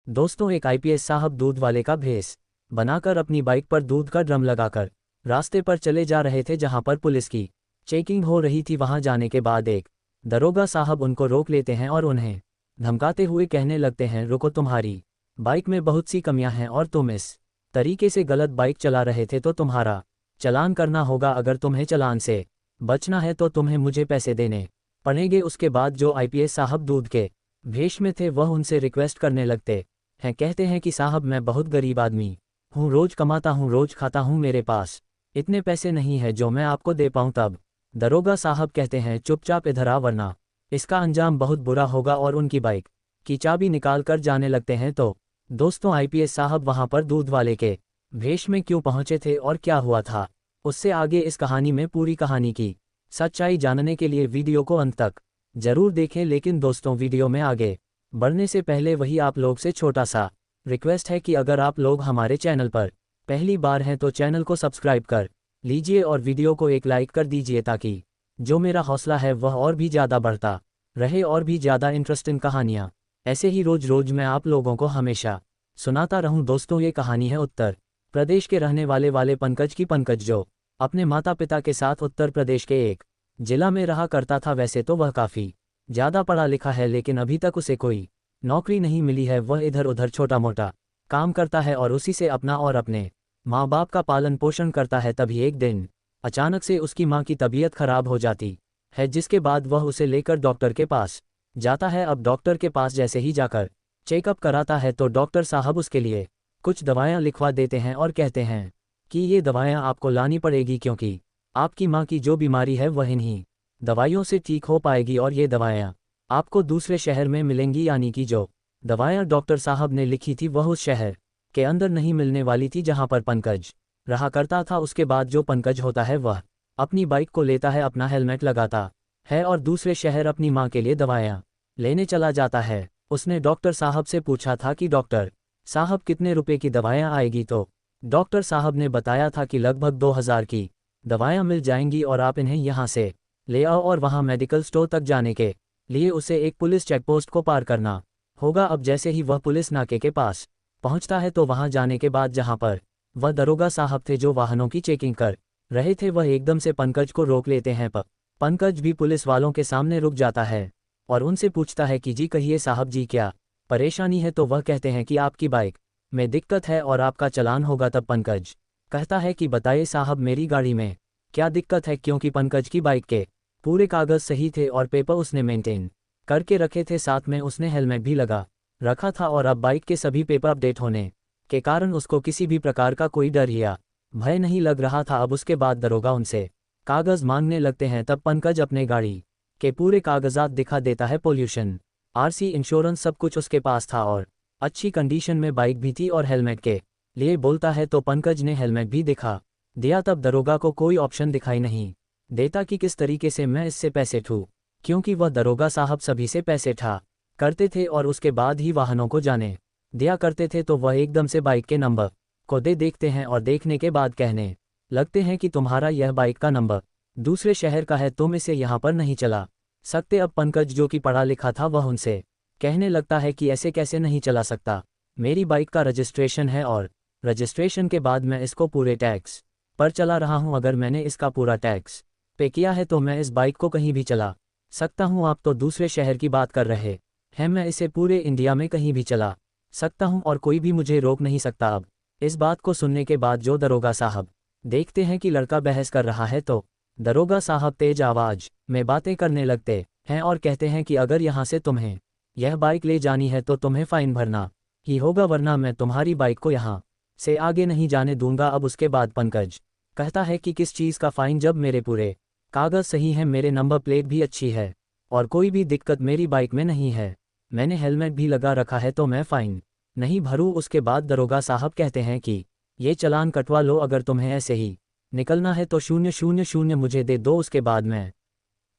दोस्तों, एक आईपीएस साहब दूध वाले का भेष बनाकर अपनी बाइक पर दूध का ड्रम लगाकर रास्ते पर चले जा रहे थे जहां पर पुलिस की चेकिंग हो रही थी। वहां जाने के बाद एक दरोगा साहब उनको रोक लेते हैं और उन्हें धमकाते हुए कहने लगते हैं, रुको, तुम्हारी बाइक में बहुत सी कमियां हैं और तुम इस तरीके से गलत बाइक चला रहे थे तो तुम्हारा चालान करना होगा। अगर तुम्हें चालान से बचना है तो तुम्हें मुझे पैसे देने पड़ेंगे। उसके बाद जो आईपीएस साहब दूध के भेष में थे वह उनसे रिक्वेस्ट करने लगते हैं, कहते हैं कि साहब, मैं बहुत गरीब आदमी हूँ, रोज कमाता हूँ, रोज खाता हूँ, मेरे पास इतने पैसे नहीं है जो मैं आपको दे पाऊँ। तब दरोगा साहब कहते हैं, चुपचाप इधर आ वरना इसका अंजाम बहुत बुरा होगा, और उनकी बाइक की चाबी निकाल कर जाने लगते हैं। तो दोस्तों, आईपीएस साहब वहां पर दूध वाले के भेष में क्यों पहुंचे थे और क्या हुआ था, उससे आगे इस कहानी में पूरी कहानी की सच्चाई जानने के लिए वीडियो को अंत तक जरूर देखें। लेकिन दोस्तों, वीडियो में आगे बढ़ने से पहले वही आप लोग से छोटा सा रिक्वेस्ट है कि अगर आप लोग हमारे चैनल पर पहली बार हैं तो चैनल को सब्सक्राइब कर लीजिए और वीडियो को एक लाइक कर दीजिए, ताकि जो मेरा हौसला है वह और भी ज़्यादा बढ़ता रहे और भी ज़्यादा इंटरेस्टिंग कहानियाँ ऐसे ही रोज रोज मैं आप लोगों को हमेशा सुनाता रहूं। दोस्तों, ये कहानी है उत्तर प्रदेश के रहने वाले पंकज की। पंकज जो अपने माता पिता के साथ उत्तर प्रदेश के एक जिला में रहा करता था। वैसे तो वह काफ़ी ज़्यादा पढ़ा लिखा है, लेकिन अभी तक उसे कोई नौकरी नहीं मिली है। वह इधर उधर छोटा मोटा काम करता है और उसी से अपना और अपने माँ बाप का पालन पोषण करता है। तभी एक दिन अचानक से उसकी माँ की तबीयत खराब हो जाती है, जिसके बाद वह उसे लेकर डॉक्टर के पास जाता है। अब डॉक्टर के पास जैसे ही जाकर चेकअप कराता है तो डॉक्टर साहब उसके लिए कुछ दवाएं लिखवा देते हैं और कहते हैं कि ये दवाएं आपको लानी पड़ेगी, क्योंकि आपकी माँ की जो बीमारी है वह इन्हीं दवाइयों से ठीक हो पाएगी और ये दवाएं आपको दूसरे शहर में मिलेंगी। यानी कि जो दवाएं डॉक्टर साहब ने लिखी थी वह उस शहर के अंदर नहीं मिलने वाली थी जहां पर पंकज रहा करता था। उसके बाद जो पंकज होता है वह अपनी बाइक को लेता है, अपना हेलमेट लगाता है और दूसरे शहर अपनी माँ के लिए दवाएं लेने चला जाता है। उसने डॉक्टर साहब से पूछा था कि डॉक्टर साहब, कितने रुपए की दवाएं आएगी, तो डॉक्टर साहब ने बताया था कि लगभग 2000 की दवाएं मिल जाएंगी और आप इन्हें यहाँ से ले आओ। और वहाँ मेडिकल स्टोर तक जाने के लिए उसे एक पुलिस चेकपोस्ट को पार करना होगा। अब जैसे ही वह पुलिस नाके के पास पहुंचता है तो वहां जाने के बाद जहां पर वह दरोगा साहब थे जो वाहनों की चेकिंग कर रहे थे, वह एकदम से पंकज को रोक लेते हैं। पर पंकज भी पुलिस वालों के सामने रुक जाता है और उनसे पूछता है कि जी कहिए साहब जी, क्या परेशानी है। तो वह कहते हैं कि आपकी बाइक में दिक्कत है और आपका चालान होगा। तब पंकज कहता है कि बताइए साहब, मेरी गाड़ी में क्या दिक्कत है, क्योंकि पंकज की बाइक के पूरे कागज सही थे और पेपर उसने मेंटेन करके रखे थे। साथ में उसने हेलमेट भी लगा रखा था और अब बाइक के सभी पेपर अपडेट होने के कारण उसको किसी भी प्रकार का कोई डर या भय नहीं लग रहा था। अब उसके बाद दरोगा उनसे कागज मांगने लगते हैं। तब पंकज अपने गाड़ी के पूरे कागजात दिखा देता है, पोल्यूशन, आरसी, इंश्योरेंस, सब कुछ उसके पास था और अच्छी कंडीशन में बाइक भी थी। और हेलमेट के लिए बोलता है तो पंकज ने हेलमेट भी दिखा दिया। तब दरोगा को कोई ऑप्शन दिखाई नहीं देता कि किस तरीके से मैं इससे पैसे ठूं, क्योंकि वह दरोगा साहब सभी से पैसे ठा करते थे और उसके बाद ही वाहनों को जाने दिया करते थे। तो वह एकदम से बाइक के नंबर को देखते हैं और देखने के बाद कहने लगते हैं कि तुम्हारा यह बाइक का नंबर दूसरे शहर का है, तुम इसे यहाँ पर नहीं चला सकते। अब पंकज जो कि पढ़ा लिखा था वह उनसे कहने लगता है कि ऐसे कैसे नहीं चला सकता, मेरी बाइक का रजिस्ट्रेशन है और रजिस्ट्रेशन के बाद मैं इसको पूरे टैक्स पर चला रहा हूँ। अगर मैंने इसका पूरा टैक्स पे किया है तो मैं इस बाइक को कहीं भी चला सकता हूँ। आप तो दूसरे शहर की बात कर रहे हैं, मैं इसे पूरे इंडिया में कहीं भी चला सकता हूँ और कोई भी मुझे रोक नहीं सकता। अब इस बात को सुनने के बाद जो दरोगा साहब देखते हैं कि लड़का बहस कर रहा है तो दरोगा साहब तेज आवाज में बातें करने लगते हैं और कहते हैं कि अगर यहाँ से तुम्हें यह बाइक ले जानी है तो तुम्हें फाइन भरना ही होगा, वरना मैं तुम्हारी बाइक को यहाँ से आगे नहीं जाने दूंगा। अब उसके बाद पंकज कहता है कि किस चीज़ का फाइन, जब मेरे पूरे कागज सही हैं, मेरे नंबर प्लेट भी अच्छी है और कोई भी दिक्कत मेरी बाइक में नहीं है, मैंने हेलमेट भी लगा रखा है, तो मैं फाइन नहीं भरूं। उसके बाद दरोगा साहब कहते हैं कि ये चालान कटवा लो, अगर तुम्हें ऐसे ही निकलना है तो 000 मुझे दे दो, उसके बाद मैं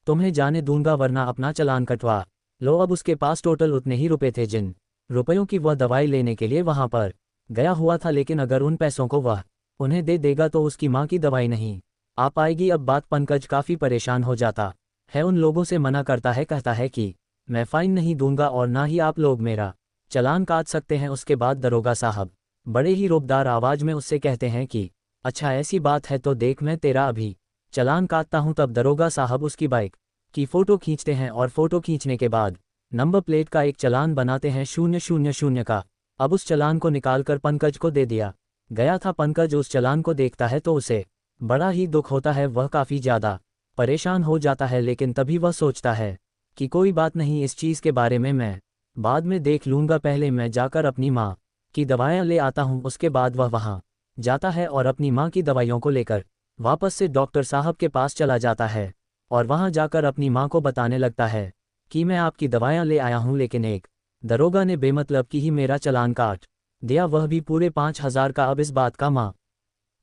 तुम्हें जाने दूंगा, वरना अपना चालान कटवा लो। अब उसके पास टोटल उतने ही रुपए थे जिन रुपयों की वह दवाई लेने के लिए वहां पर गया हुआ था, लेकिन अगर उन पैसों को वह उन्हें दे देगा तो उसकी माँ की दवाई नहीं आ पाएगी। अब बात पंकज काफ़ी परेशान हो जाता है, उन लोगों से मना करता है, कहता है कि मैं फ़ाइन नहीं दूंगा और ना ही आप लोग मेरा चालान काट सकते हैं। उसके बाद दरोगा साहब बड़े ही रोबदार आवाज में उससे कहते हैं कि अच्छा ऐसी बात है तो देख, मैं तेरा अभी चालान काटता हूं। तब दरोगा साहब उसकी बाइक की फ़ोटो खींचते हैं और फ़ोटो खींचने के बाद नंबर प्लेट का एक चालान बनाते हैं 000 का। अब उस चालान को निकालकर पंकज को दे दिया गया था। पंकज उस चालान को देखता है तो उसे बड़ा ही दुख होता है, वह काफ़ी ज़्यादा परेशान हो जाता है। लेकिन तभी वह सोचता है कि कोई बात नहीं, इस चीज़ के बारे में मैं बाद में देख लूँगा, पहले मैं जाकर अपनी माँ की दवाइयाँ ले आता हूँ। उसके बाद वह वहाँ जाता है और अपनी माँ की दवाइयों को लेकर वापस से डॉक्टर साहब के पास चला जाता है और वहाँ जाकर अपनी माँ को बताने लगता है कि मैं आपकी दवाइयाँ ले आया हूँ, लेकिन एक दरोगा ने बेमतलब की ही मेरा चालान काट दिया, वह भी पूरे 5,000 का। अब इस बात का माँ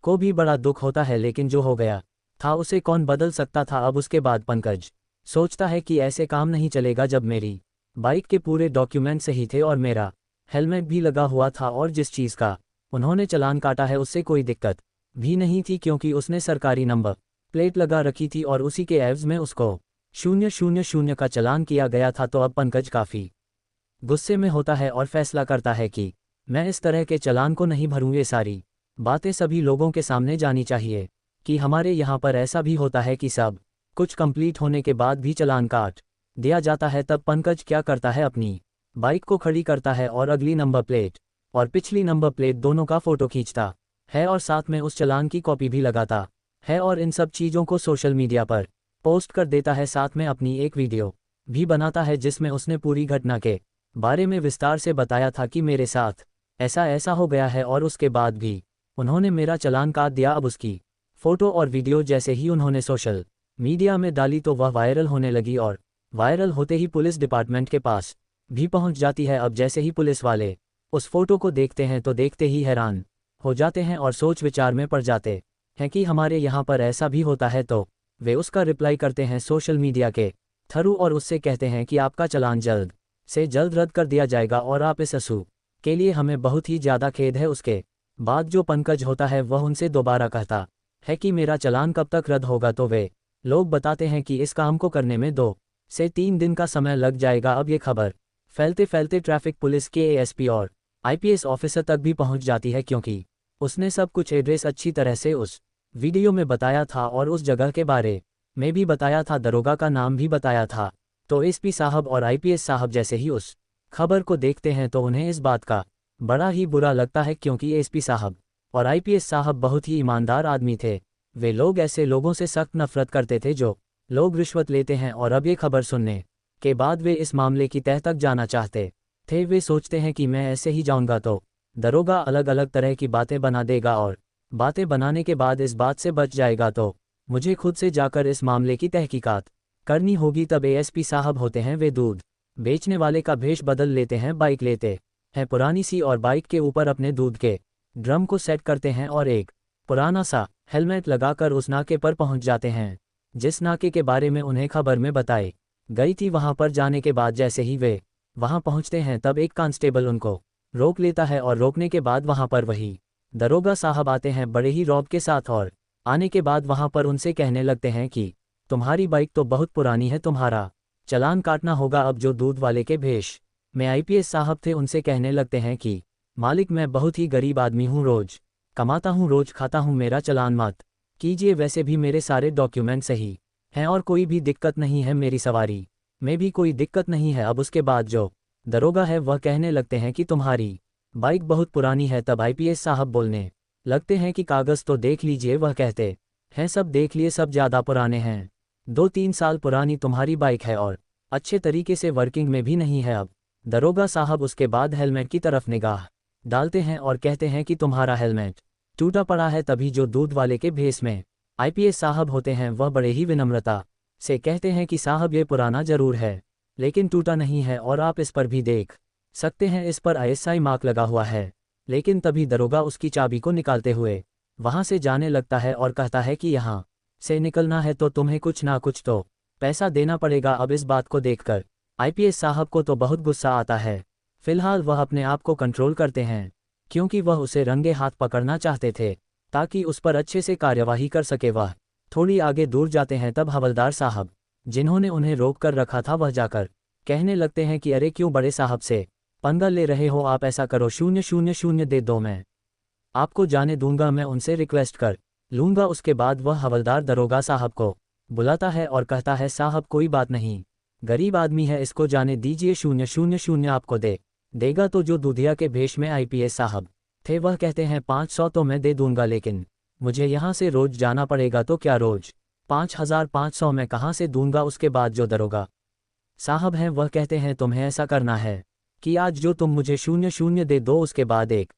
को भी बड़ा दुख होता है, लेकिन जो हो गया था उसे कौन बदल सकता था। अब उसके बाद पंकज सोचता है कि ऐसे काम नहीं चलेगा, जब मेरी बाइक के पूरे डॉक्यूमेंट सही थे और मेरा हेलमेट भी लगा हुआ था और जिस चीज़ का उन्होंने चालान काटा है उससे कोई दिक्कत भी नहीं थी, क्योंकि उसने सरकारी नंबर प्लेट लगा रखी थी और उसी के एवज में उसको 000 का चालान किया गया था। तो अब पंकज काफ़ी गुस्से में होता है और फैसला करता है कि मैं इस तरह के चालान को नहीं भरूँ। ये सारी बातें सभी लोगों के सामने जानी चाहिए कि हमारे यहाँ पर ऐसा भी होता है कि सब कुछ कंप्लीट होने के बाद भी चालान काट दिया जाता है। तब पंकज क्या करता है, अपनी बाइक को खड़ी करता है और अगली नंबर प्लेट और पिछली नंबर प्लेट दोनों का फ़ोटो खींचता है और साथ में उस चालान की कॉपी भी लगाता है और इन सब चीज़ों को सोशल मीडिया पर पोस्ट कर देता है। साथ में अपनी एक वीडियो भी बनाता है जिसमें उसने पूरी घटना के बारे में विस्तार से बताया था कि मेरे साथ ऐसा ऐसा हो गया है और उसके बाद भी उन्होंने मेरा चालान काट दिया। अब उसकी फ़ोटो और वीडियो जैसे ही उन्होंने सोशल मीडिया में डाली तो वह वायरल होने लगी और वायरल होते ही पुलिस डिपार्टमेंट के पास भी पहुंच जाती है। अब जैसे ही पुलिस वाले उस फोटो को देखते हैं तो देखते ही हैरान हो जाते हैं और सोच विचार में पड़ जाते हैं कि हमारे यहाँ पर ऐसा भी होता है। तो वे उसका रिप्लाई करते हैं सोशल मीडिया के थ्रू और उससे कहते हैं कि आपका चालान जल्द से जल्द रद्द कर दिया जाएगा और आप इस असू के लिए हमें बहुत ही ज़्यादा खेद है। उसके बाद जो पंकज होता है वह उनसे दोबारा कहता है कि मेरा चालान कब तक रद्द होगा। तो वे लोग बताते हैं कि इस काम को करने में 2 से 3 दिन का समय लग जाएगा। अब ये खबर फैलते फैलते ट्रैफिक पुलिस के एएसपी और आईपीएस ऑफिसर तक भी पहुंच जाती है, क्योंकि उसने सब कुछ एड्रेस अच्छी तरह से उस वीडियो में बताया था और उस जगह के बारे में भी बताया था, दरोगा का नाम भी बताया था। तो एसपी साहब और आईपीएस साहब जैसे ही उस खबर को देखते हैं तो उन्हें इस बात का बड़ा ही बुरा लगता है, क्योंकि एसपी साहब और आईपीएस साहब बहुत ही ईमानदार आदमी थे। वे लोग ऐसे लोगों से सख्त नफरत करते थे जो लोग रिश्वत लेते हैं और अब ये खबर सुनने के बाद वे इस मामले की तह तक जाना चाहते थे। वे सोचते हैं कि मैं ऐसे ही जाऊंगा तो दरोगा अलग अलग तरह की बातें बना देगा और बातें बनाने के बाद इस बात से बच जाएगा, तो मुझे खुद से जाकर इस मामले की तहकीकात करनी होगी। तब एएसपी साहब होते हैं, वे दूध बेचने वाले का भेष बदल लेते हैं, बाइक लेते हैं पुरानी सी और बाइक के ऊपर अपने दूध के ड्रम को सेट करते हैं और एक पुराना सा हेलमेट लगाकर उस नाके पर पहुंच जाते हैं जिस नाके के बारे में उन्हें खबर में बताई गई थी। वहां पर जाने के बाद जैसे ही वे वहां पहुंचते हैं तब एक कांस्टेबल उनको रोक लेता है और रोकने के बाद वहां पर वही दरोगा साहब आते हैं बड़े ही रौब के साथ और आने के बाद वहां पर उनसे कहने लगते हैं कि तुम्हारी बाइक तो बहुत पुरानी है, तुम्हारा चालान काटना होगा। अब जो दूध वाले के भेष में आईपीएस साहब थे उनसे कहने लगते हैं कि मालिक मैं बहुत ही गरीब आदमी हूँ, रोज कमाता हूँ रोज खाता हूँ, मेरा चालान मत कीजिए। वैसे भी मेरे सारे डॉक्यूमेंट सही हैं और कोई भी दिक्कत नहीं है, मेरी सवारी में भी कोई दिक्कत नहीं है। अब उसके बाद जो दरोगा है वह कहने लगते हैं कि तुम्हारी बाइक बहुत पुरानी है। तब आईपीएस साहब बोलने लगते हैं कि कागज़ तो देख लीजिए। वह कहते हैं सब देख लिए, सब ज़्यादा पुराने हैं, 2-3 साल पुरानी तुम्हारी बाइक है और अच्छे तरीके से वर्किंग में भी नहीं है। अब दरोगा साहब उसके बाद हेलमेट की तरफ निगाह डालते हैं और कहते हैं कि तुम्हारा हेलमेट टूटा पड़ा है। तभी जो दूध वाले के भेष में आईपीएस साहब होते हैं वह बड़े ही विनम्रता से कहते हैं कि साहब ये पुराना जरूर है लेकिन टूटा नहीं है और आप इस पर भी देख सकते हैं, इस पर आईएसआई मार्क लगा हुआ है। लेकिन तभी दरोगा उसकी चाबी को निकालते हुए वहां से जाने लगता है और कहता है कि यहाँ से निकलना है तो तुम्हें कुछ ना कुछ तो पैसा देना पड़ेगा। अब इस बात को देखकर आईपीएस साहब को तो बहुत गुस्सा आता है। फिलहाल वह अपने आप को कंट्रोल करते हैं क्योंकि वह उसे रंगे हाथ पकड़ना चाहते थे ताकि उस पर अच्छे से कार्यवाही कर सके। वह थोड़ी आगे दूर जाते हैं तब हवलदार साहब जिन्होंने उन्हें रोक कर रखा था वह जाकर कहने लगते हैं कि अरे क्यों बड़े साहब से पंगा ले रहे हो आप, ऐसा करो 000 दे दो, मैं आपको जाने दूंगा, मैं उनसे रिक्वेस्ट कर लूंगा। उसके बाद वह हवलदार दरोगा साहब को बुलाता है और कहता है साहब कोई बात नहीं, गरीब आदमी है, इसको जाने दीजिए, 000 आपको देगा। तो जो दूधिया के भेष में आईपीएस साहब थे वह कहते हैं 500 तो मैं दे दूंगा, लेकिन मुझे यहाँ से रोज जाना पड़ेगा। तो क्या रोज 5500 मैं कहाँ से दूंगा। उसके बाद जो दरोगा साहब हैं वह कहते हैं तुम्हें ऐसा करना है कि आज जो तुम मुझे 000 दे दो, उसके बाद 1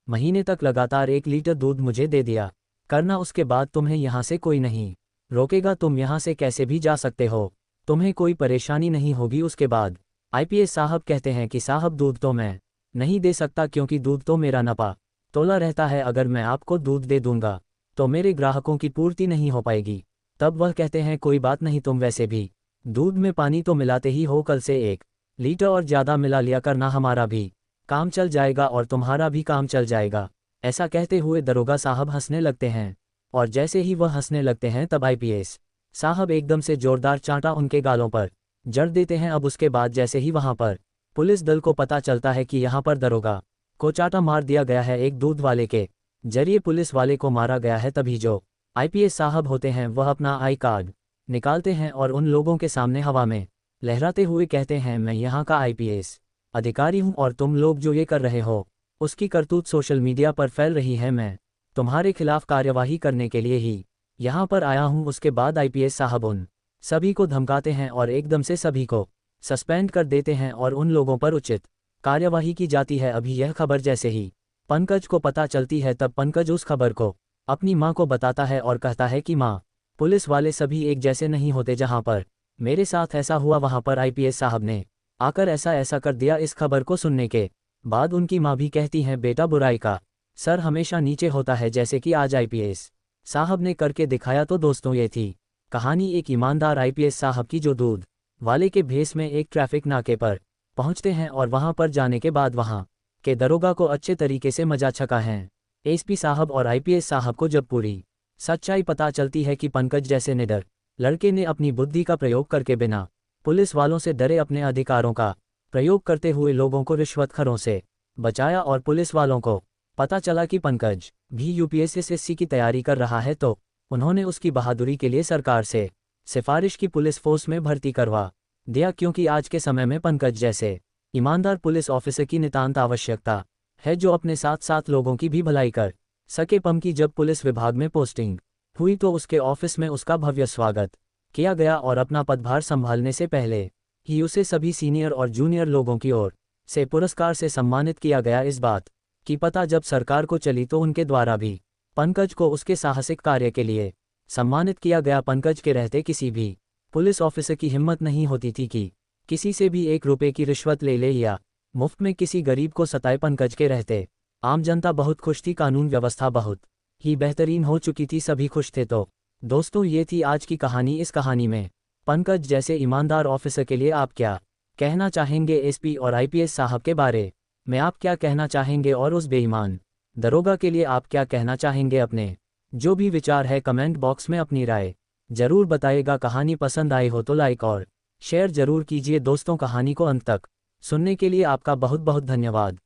महीने तक लगातार 1 लीटर दूध मुझे दे दिया करना। उसके बाद तुम्हें यहाँ से कोई नहीं रोकेगा, तुम यहाँ से कैसे भी जा सकते हो, तुम्हें कोई परेशानी नहीं होगी। उसके बाद आईपीएस साहब कहते हैं कि साहब दूध तो मैं नहीं दे सकता, क्योंकि दूध तो मेरा नपा तोला रहता है, अगर मैं आपको दूध दे दूंगा तो मेरे ग्राहकों की पूर्ति नहीं हो पाएगी। तब वह कहते हैं कोई बात नहीं, तुम वैसे भी दूध में पानी तो मिलाते ही हो, कल से 1 लीटर और ज़्यादा मिला लिया करना, हमारा भी काम चल जाएगा और तुम्हारा भी काम चल जाएगा। ऐसा कहते हुए दरोगा साहब हंसने लगते हैं, और जैसे ही वह हंसने लगते हैं तब आईपीएस साहब एकदम से जोरदार चांटा उनके गालों पर जड़ देते हैं। अब उसके बाद जैसे ही वहां पर पुलिस दल को पता चलता है कि यहाँ पर दरोगा को चाटा मार दिया गया है, एक दूध वाले के जरिए पुलिस वाले को मारा गया है, तभी जो आईपीएस साहब होते हैं वह अपना आई कार्ड निकालते हैं और उन लोगों के सामने हवा में लहराते हुए कहते हैं मैं यहाँ का आईपीएस अधिकारी हूँ, और तुम लोग जो ये कर रहे हो उसकी करतूत सोशल मीडिया पर फैल रही है, मैं तुम्हारे खिलाफ कार्यवाही करने के लिए ही यहाँ पर आया हूँ। उसके बाद आईपीएस साहब उन सभी को धमकाते हैं और एकदम से सभी को सस्पेंड कर देते हैं और उन लोगों पर उचित कार्यवाही की जाती है। अभी यह खबर जैसे ही पंकज को पता चलती है तब पंकज उस खबर को अपनी माँ को बताता है और कहता है कि माँ, पुलिस वाले सभी एक जैसे नहीं होते, जहाँ पर मेरे साथ ऐसा हुआ वहाँ पर आईपीएस साहब ने आकर ऐसा ऐसा कर दिया। इस खबर को सुनने के बाद उनकी माँ भी कहती हैं बेटा, बुराई का सर हमेशा नीचे होता है, जैसे कि आज आईपीएस साहब ने करके दिखाया। तो दोस्तों ये थी कहानी एक ईमानदार आईपीएस साहब की, जो दूध वाले के भेष में एक ट्रैफिक नाके पर पहुंचते हैं और वहां पर जाने के बाद वहां के दरोगा को अच्छे तरीके से मजा छका है। एसपी साहब और आईपीएस साहब को जब पूरी सच्चाई पता चलती है कि पंकज जैसे निडर लड़के ने अपनी बुद्धि का प्रयोग करके बिना पुलिस वालों से डरे अपने अधिकारों का प्रयोग करते हुए लोगों को रिश्वतखोरों से बचाया, और पुलिस वालों को पता चला कि पंकज भी यूपीएससी की तैयारी कर रहा है, तो उन्होंने उसकी बहादुरी के लिए सरकार से सिफारिश की पुलिस फोर्स में भर्ती करवा दिया, क्योंकि आज के समय में पंकज जैसे ईमानदार पुलिस ऑफिसर की नितांत आवश्यकता है, जो अपने साथ साथ लोगों की भी भलाई कर सके। पम की जब पुलिस विभाग में पोस्टिंग हुई तो उसके ऑफिस में उसका भव्य स्वागत किया गया, और अपना पदभार संभालने से पहले ही उसे सभी सीनियर और जूनियर लोगों की ओर से पुरस्कार से सम्मानित किया गया। इस बात की पता जब सरकार को चली तो उनके द्वारा भी पंकज को उसके साहसिक कार्य के लिए सम्मानित किया गया। पंकज के रहते किसी भी पुलिस ऑफिसर की हिम्मत नहीं होती थी कि किसी से भी 1 रुपये की रिश्वत ले या मुफ्त में किसी गरीब को सताए। पंकज के रहते आम जनता बहुत खुश थी, कानून व्यवस्था बहुत ही बेहतरीन हो चुकी थी, सभी खुश थे। तो दोस्तों ये थी आज की कहानी। इस कहानी में पंकज जैसे ईमानदार ऑफिसर के लिए आप क्या कहना चाहेंगे, एसपी और आईपीएस साहब के बारे में आप क्या कहना चाहेंगे, और उस बेईमान दरोगा के लिए आप क्या कहना चाहेंगे। अपने जो भी विचार है कमेंट बॉक्स में अपनी राय जरूर बताइएगा। कहानी पसंद आई हो तो लाइक और शेयर जरूर कीजिए। दोस्तों कहानी को अंत तक सुनने के लिए आपका बहुत बहुत धन्यवाद।